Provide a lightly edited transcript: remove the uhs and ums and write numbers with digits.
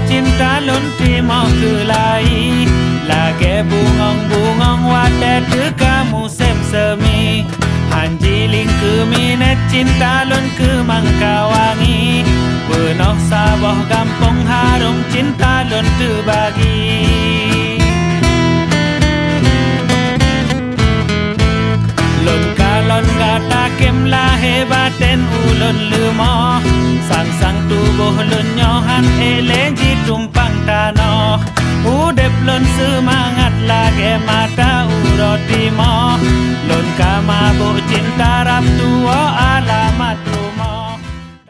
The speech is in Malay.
cinta lonti mau kelai lage bungong wadah kamu sem-semi hanjiling ke minat cinta lon ke mangkawangi penuh sabah gampong harum cinta lon terbagi lon kalon gata kem lah hebaten ulon lemo sang tubuh lon nyohan eleji tumpang tanoh udep lon semangat lage mata urot dimo lon kama bu cinta rap tua alamat